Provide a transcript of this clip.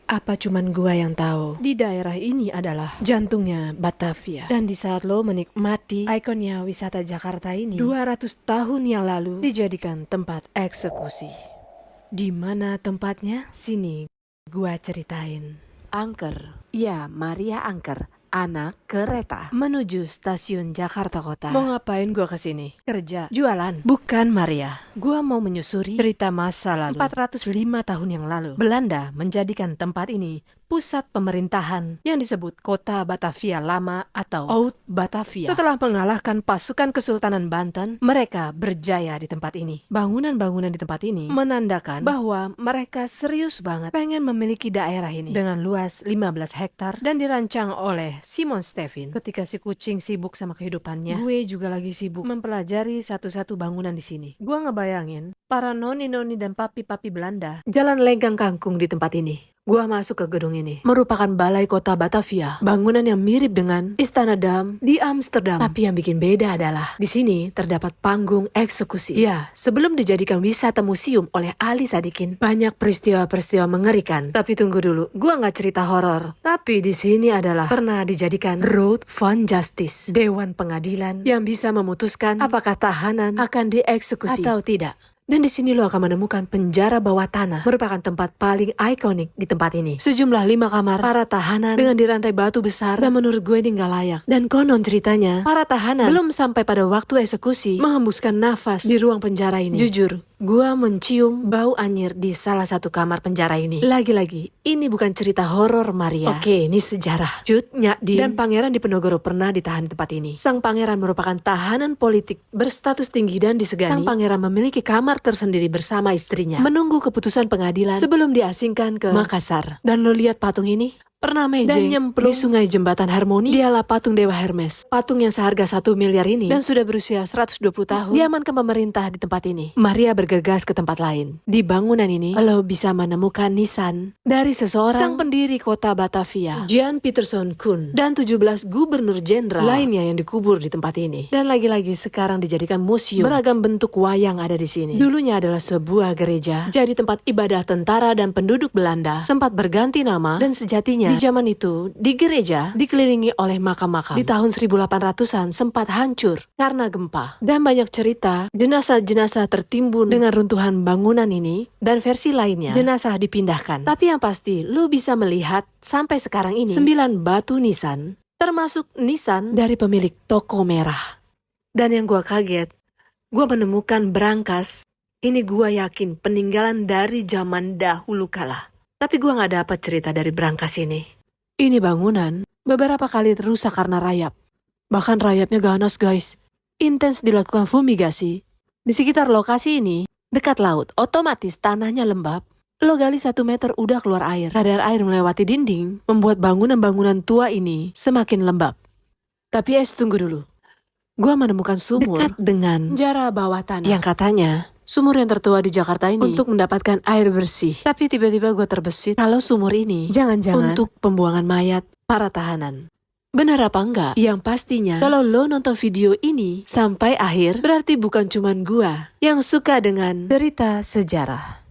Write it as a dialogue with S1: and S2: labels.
S1: Apa cuman gua yang tahu? Di daerah ini adalah jantungnya Batavia. Dan di saat lo menikmati ikonnya wisata Jakarta ini, 200 tahun yang lalu dijadikan tempat eksekusi. Di mana tempatnya? Sini gua ceritain. Angker. Ya, Maria Angker. Anak kereta menuju stasiun Jakarta Kota. Mau ngapain gua kesini? Kerja, jualan. Bukan Maria. Gua mau menyusuri cerita masa lalu. 405 tahun yang lalu, Belanda menjadikan tempat ini pusat pemerintahan yang disebut Kota Batavia Lama atau Oud Batavia. Setelah mengalahkan pasukan Kesultanan Banten, mereka berjaya di tempat ini. Bangunan-bangunan di tempat ini menandakan bahwa mereka serius banget pengen memiliki daerah ini dengan luas 15 hektar dan dirancang oleh Simon Stevin. Ketika si kucing sibuk sama kehidupannya, gue juga lagi sibuk mempelajari satu-satu bangunan di sini. Gue ngebayangin para noni-noni dan papi-papi Belanda jalan lenggang kangkung di tempat ini. Gua masuk ke gedung ini. Merupakan balai kota Batavia. Bangunan yang mirip dengan Istana Dam di Amsterdam. Tapi yang bikin beda adalah di sini terdapat panggung eksekusi. Ya, sebelum dijadikan wisata museum oleh Ali Sadikin, banyak peristiwa-peristiwa mengerikan. Tapi tunggu dulu, gua nggak cerita horor. Tapi di sini adalah pernah dijadikan Road van Justice, Dewan Pengadilan yang bisa memutuskan apakah tahanan akan dieksekusi atau tidak. Dan di sini lo akan menemukan penjara bawah tanah, merupakan tempat paling ikonik di tempat ini. Sejumlah 5 kamar para tahanan dengan dirantai batu besar dan menurut gue ini nggak layak. Dan konon ceritanya, para tahanan belum sampai pada waktu eksekusi menghembuskan nafas di ruang penjara ini. Jujur, gua mencium bau anyir di salah satu kamar penjara ini. Lagi-lagi, ini bukan cerita horor Maria. Oke, ini sejarah. Cut, Nyak Din, dan Pangeran Diponegoro pernah ditahan di tempat ini. Sang pangeran merupakan tahanan politik berstatus tinggi dan disegani. Sang pangeran memiliki kamar tersendiri bersama istrinya, menunggu keputusan pengadilan sebelum diasingkan ke Makassar. Dan lo lihat patung ini? Pernah mejeng dan nyemplung di sungai Jembatan Harmoni. Dialah patung Dewa Hermes. Patung yang seharga 1 miliar ini dan sudah berusia 120 tahun diamankan pemerintah di tempat ini. Maria bergegas ke tempat lain. Di bangunan ini, lo bisa menemukan nisan dari seseorang sang pendiri kota Batavia, Jan Pieterszoon Koen, dan 17 gubernur jenderal lainnya yang dikubur di tempat ini. Dan lagi-lagi sekarang dijadikan museum. Beragam bentuk wayang ada di sini. Dulunya adalah sebuah gereja, jadi tempat ibadah tentara dan penduduk Belanda. Sempat berganti nama dan sejatinya di zaman itu, di gereja dikelilingi oleh makam-makam. Di tahun 1800-an sempat hancur karena gempa. Dan banyak cerita, jenazah-jenazah tertimbun dengan runtuhan bangunan ini, dan versi lainnya, jenazah dipindahkan. Tapi yang pasti, lu bisa melihat sampai sekarang ini 9 batu nisan, termasuk nisan dari pemilik toko merah. Dan yang gua kaget, gua menemukan brankas. Ini gua yakin peninggalan dari zaman dahulu kala. Tapi gue gak dapat cerita dari brankas ini. Ini bangunan beberapa kali rusak karena rayap. Bahkan rayapnya ganas guys. Intens dilakukan fumigasi. Di sekitar lokasi ini, dekat laut, otomatis tanahnya lembab. Lo gali 1 meter udah keluar air. Kadar air melewati dinding, membuat bangunan-bangunan tua ini semakin lembab. Tapi tunggu dulu. Gue menemukan sumur dekat dengan penjara bawah tanah. Yang katanya sumur yang tertua di Jakarta ini untuk mendapatkan air bersih. Tapi tiba-tiba gue terbesit kalau sumur ini jangan-jangan untuk pembuangan mayat para tahanan. Benar apa enggak? Yang pastinya kalau lo nonton video ini sampai akhir, berarti bukan cuman gue yang suka dengan cerita sejarah.